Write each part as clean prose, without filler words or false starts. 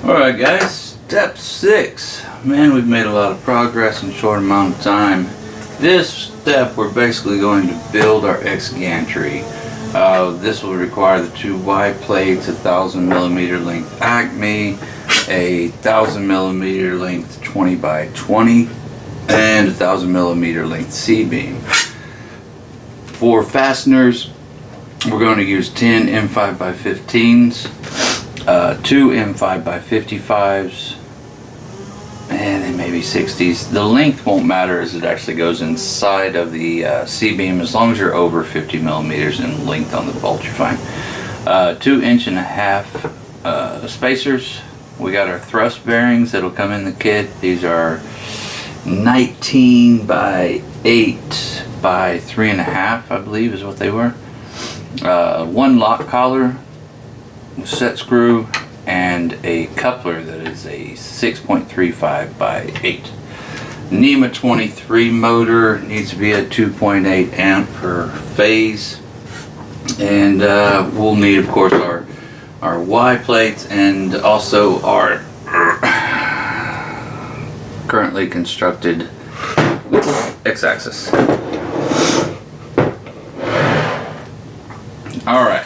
Alright guys, step 6. Man, we've made a lot of progress in a short amount of time. This step we're basically going to build our X gantry. This will require the two Y plates, 1,000mm length Acme, a 1,000mm length 20x20, and 1,000mm length C-beam. For fasteners, we're going to use 10 M5x15s, 2 M5x55s, and then maybe 60s. The length won't matter as it actually goes inside of the C-beam. As long as you're over 50mm in length on the bolt, you're fine. 2.5" spacers. We got our thrust bearings that'll come in the kit. These are 19 by 8 by 3.5, I believe is what they were. One lock collar, set screw, and a coupler that is a 6.35 by 8. NEMA 23 motor needs to be a 2.8 amp per phase, and we'll need, of course, our Y plates and also our currently constructed X-axis. Alright,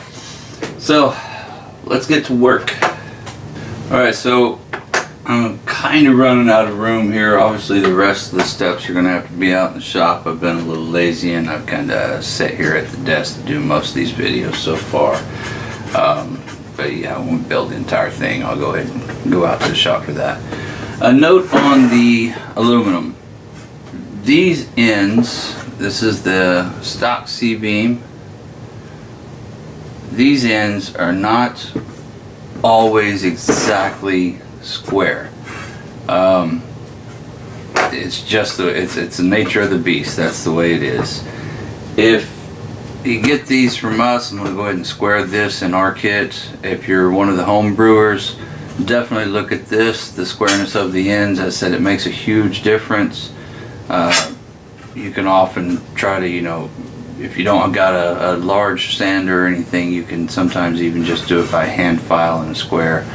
so let's get to work. Alright, so I'm kind of running out of room here. Obviously the rest of the steps are going to have to be out in the shop. I've been a little lazy and I've kind of sat here at the desk to do most of these videos so far. But yeah, I won't build the entire thing. I'll go ahead and go out to the shop for that. A note on the aluminum. These ends, this is the stock C-beam. These ends are not always exactly square. It's just it's the nature of the beast. That's the way it is. If you get these from us, I'm going to go ahead and square this in our kit. If you're one of the home brewers, definitely look at this, the squareness of the ends. As I said, it makes a huge difference. You can often try to, if you don't got a large sander or anything, you can sometimes even just do it by hand file in a square.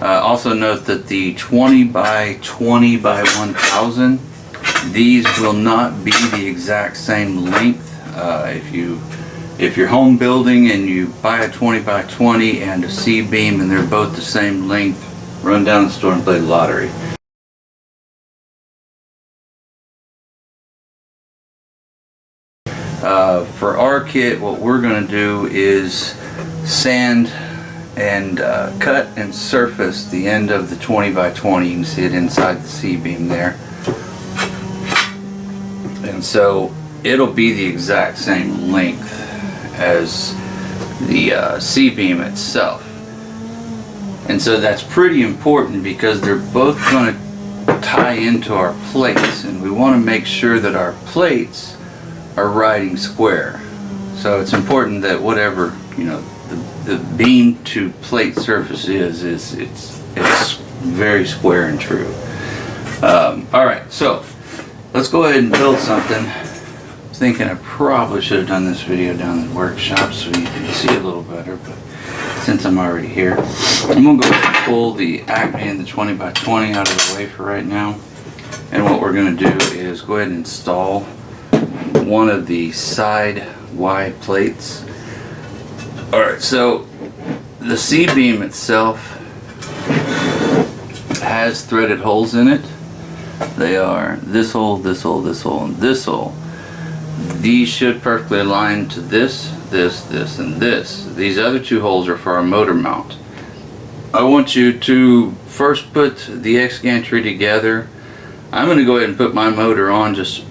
Also note that the 20x20 by 1,000, these will not be the exact same length. If you're home building and you buy a 20x20 and a C-beam and they're both the same length, run down to the store and play the lottery. For our kit, what we're going to do is sand and cut and surface the end of the 20x20. You can see it inside the C-beam there. And so it'll be the exact same length as the C-beam itself. And so that's pretty important because they're both going to tie into our plates, and we want to make sure that our plates are riding square. So it's important that whatever the beam to plate surface is it's very square and true. Alright, so let's go ahead and build something. I'm thinking I probably should have done this video down in the workshop so you can see a little better, but since I'm already here, I'm going to go ahead and pull the Acme and the 20x20 out of the way for right now. And what we're going to do is go ahead and install one of the side Y plates. Alright, so the C-beam itself has threaded holes in it. They are this hole, this hole, this hole, and this hole. These should perfectly align to this, this, and this. These other two holes are for our motor mount. I want you to first put the X gantry together. I'm going to go ahead and put my motor on just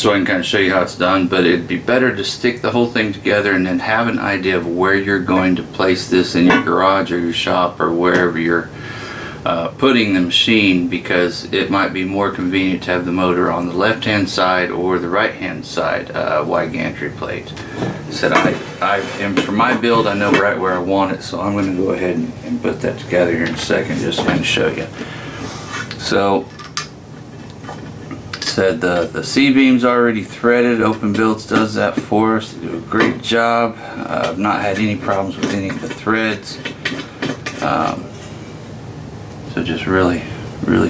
so I can kind of show you how it's done, but it'd be better to stick the whole thing together and then have an idea of where you're going to place this in your garage or your shop or wherever you're putting the machine, because it might be more convenient to have the motor on the left hand side or the right hand side Y gantry plate. So and for my build, I know right where I want it, so I'm going to go ahead and put that together here in a second just to kind of show you. So said the C-beam's already threaded. Open Builds does that for us. They do a great job. I've not had any problems with any of the threads. So just really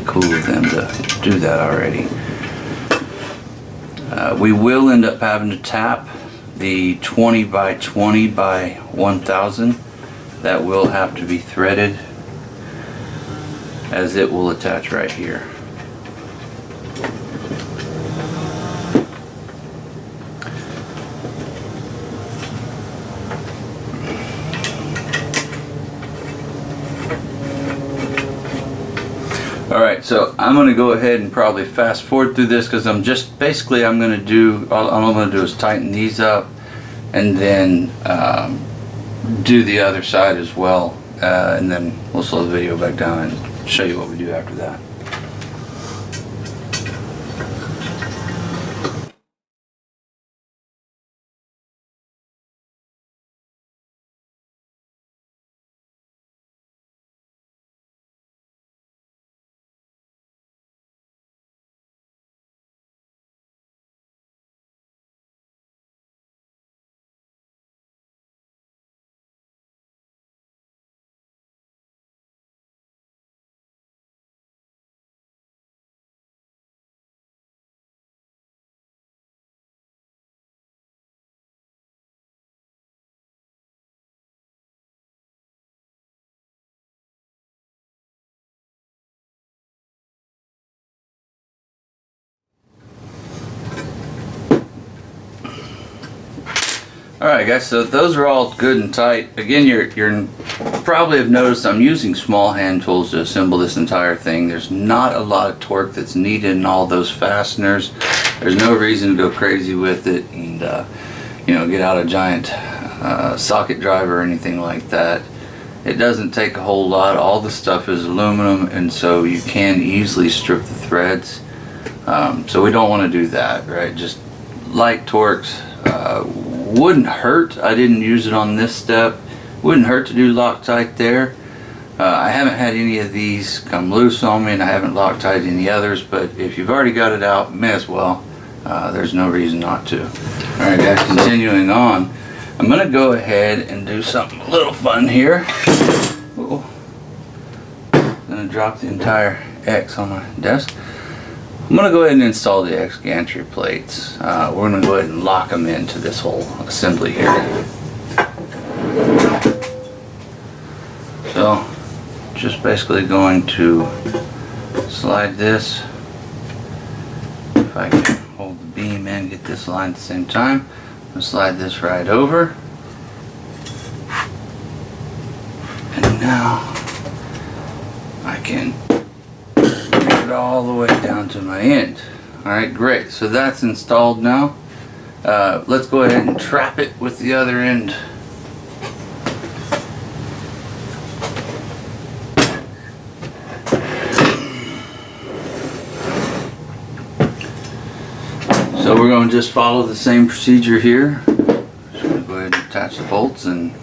cool of them to do that already. We will end up having to tap the 20 by 20 by 1000. That will have to be threaded, as it will attach right here. Alright, so I'm going to go ahead and probably fast forward through this, because I'm going to do, all I'm going to do is tighten these up and then do the other side as well, and then we'll slow the video back down and show you what we do after that. Alright guys, so those are all good and tight. Again, you're probably have noticed I'm using small hand tools to assemble this entire thing. There's not a lot of torque that's needed in all those fasteners. There's no reason to go crazy with it and you know, get out a giant socket driver or anything like that. It doesn't take a whole lot. All the stuff is aluminum, and so you can easily strip the threads. So we don't want to do that, right? Just light torques. Wouldn't hurt. I didn't use it on this step. Wouldn't hurt to do Loctite there. I haven't had any of these come loose on me, and I haven't Loctite any others, but if you've already got it out, may as well. There's no reason not to. Alright guys, continuing on, I'm going to go ahead and do something a little fun here. Uh-oh. I'm going to drop the entire X on my desk. I'm going to go ahead and install the X gantry plates. We're going to go ahead and lock them into this whole assembly here. So, just basically going to slide this. If I can hold the beam and get this line at the same time, I'm going to slide this right over. And now I can all the way down to my end. Alright, great. So that's installed now. Let's go ahead and trap it with the other end. So we're going to just follow the same procedure here. Just going to go ahead and attach the bolts and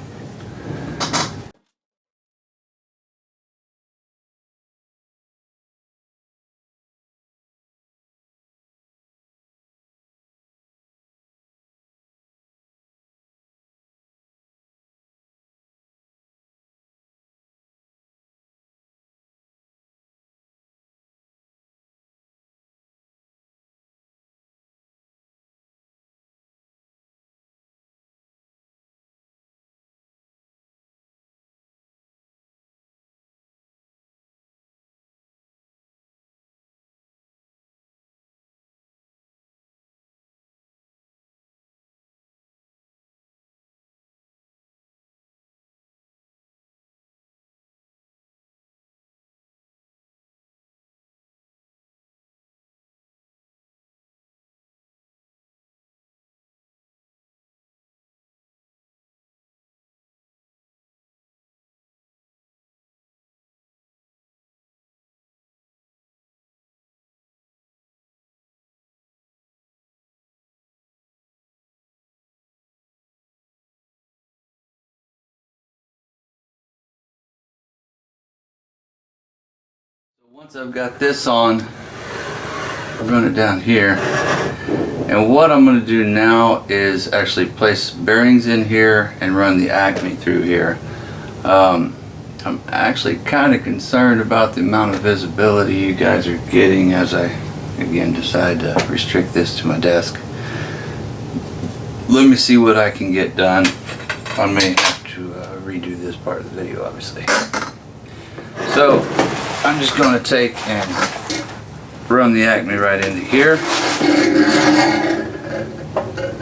once I've got this on, I'll run it down here. And what I'm going to do now is actually place bearings in here and run the Acme through here. I'm actually kind of concerned about the amount of visibility you guys are getting as I again decide to restrict this to my desk. Let me see what I can get done. I may have to redo this part of the video, obviously. So I'm just going to take and run the Acme right into here.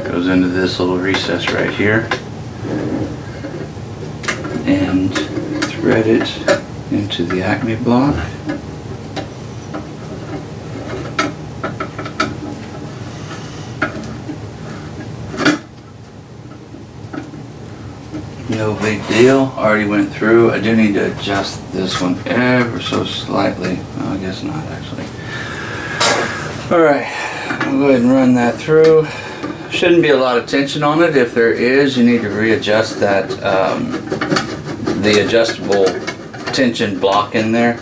Goes into this little recess right here, and thread it into the Acme block. No big deal, already went through. I do need to adjust this one ever so slightly. Well, I guess not actually. Alright, I'll go ahead and run that through. Shouldn't be a lot of tension on it. If there is, you need to readjust that, the adjustable tension block in there.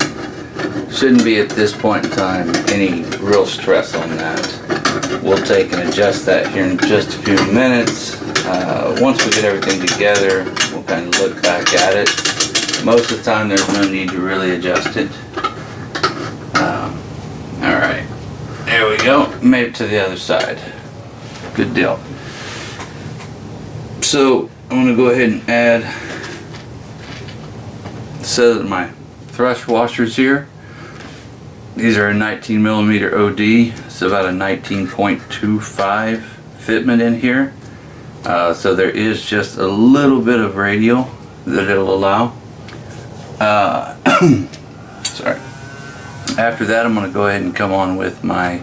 Shouldn't be at this point in time any real stress on that. We'll take and adjust that here in just a few minutes. Once we get everything together, we'll kind of look back at it. Most of the time there's no need to really adjust it. Alright, there we go. Made it to the other side. Good deal. So I'm going to go ahead and add a set of my thrust washers here. These are a 19mm OD. It's about a 19.25 fitment in here. So there is just a little bit of radial that it'll allow. Sorry. After that, I'm going to go ahead and come on with my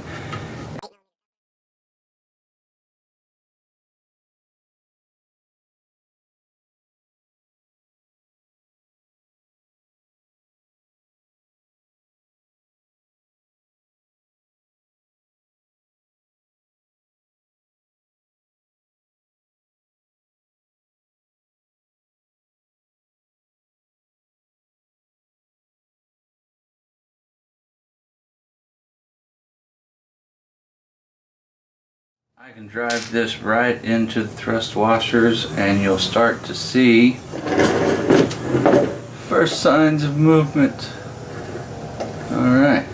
I can drive this right into the thrust washers and you'll start to see first signs of movement. Alright,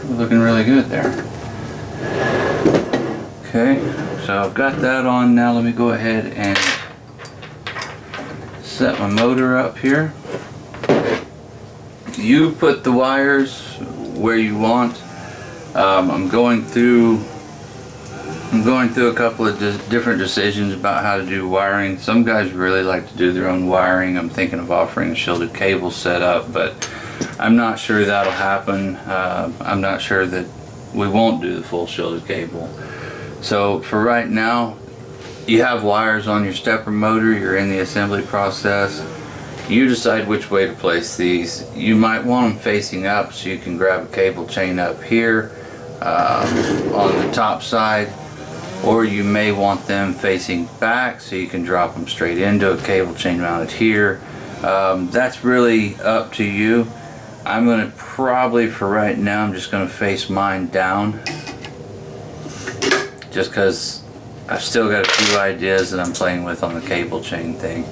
looking really good there. Okay, so I've got that on. Now let me go ahead and set my motor up here. You put the wires where you want. I'm going through a couple of different decisions about how to do wiring. Some guys really like to do their own wiring. I'm thinking of offering a shielded cable setup, but I'm not sure that'll happen. I'm not sure that we won't do the full shielded cable. So for right now, you have wires on your stepper motor. You're in the assembly process. You decide which way to place these. You might want them facing up so you can grab a cable chain up here on the top side. Or you may want them facing back so you can drop them straight into a cable chain mounted here. That's really up to you. I'm going to probably, for right now, I'm just going to face mine down. Just because I've still got a few ideas that I'm playing with on the cable chain thing.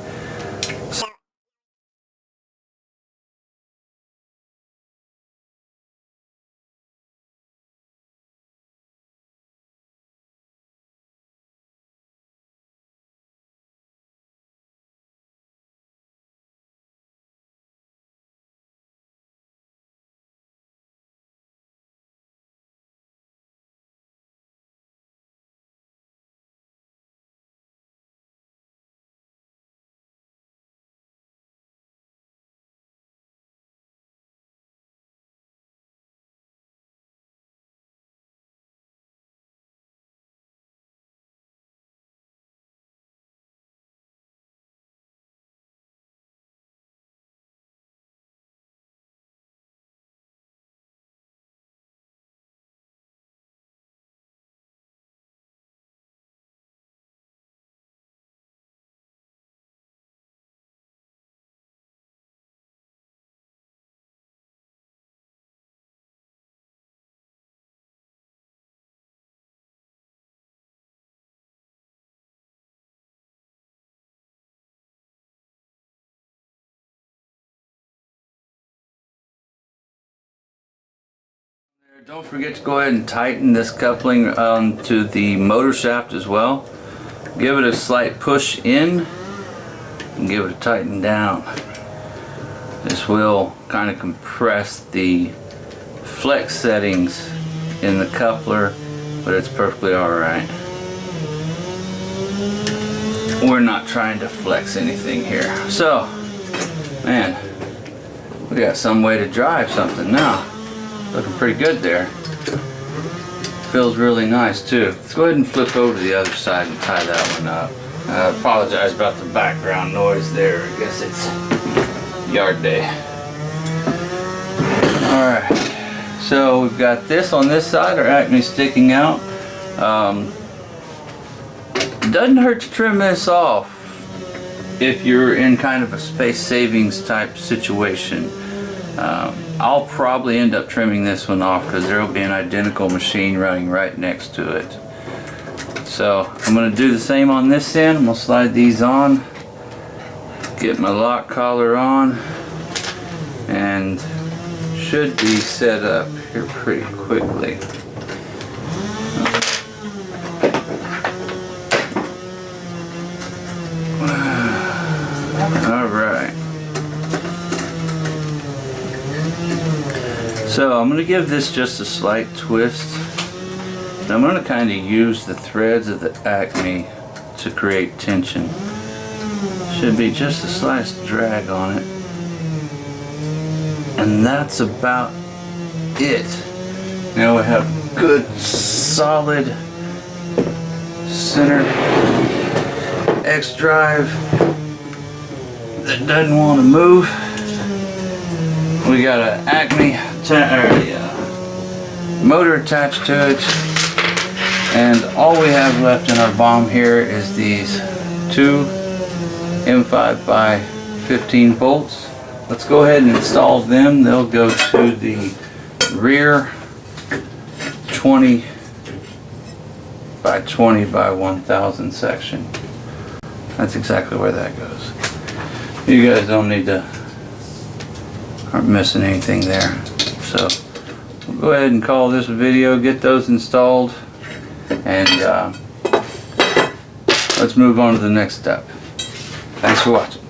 Don't forget to go ahead and tighten this coupling to the motor shaft as well. Give it a slight push in and give it a tighten down. This will kind of compress the flex settings in the coupler, but it's perfectly alright. We're not trying to flex anything here. So, man, we got some way to drive something now. Looking pretty good there. Feels really nice too. Let's go ahead and flip over to the other side and tie that one up. I apologize about the background noise there. I guess it's yard day. Alright, so we've got this on this side, our Acme sticking out. Doesn't hurt to trim this off if you're in kind of a space savings type situation. I'll probably end up trimming this one off because there will be an identical machine running right next to it. So I'm going to do the same on this end. I'm going to slide these on, get my lock collar on, and should be set up here pretty quickly. Alright. So I'm going to give this just a slight twist. And I'm going to kind of use the threads of the Acme to create tension. Should be just a slight drag on it. And that's about it. Now we have good solid center X drive that doesn't want to move. We got an Acme motor attached to it, and all we have left in our bomb here is these two M5 by 15 bolts. Let's go ahead and install them. They'll go to the rear 20 by 20 by 1000 section. That's exactly where that goes. You guys don't need to, aren't missing anything there. So we'll go ahead and call this a video, get those installed, and let's move on to the next step. Thanks for watching.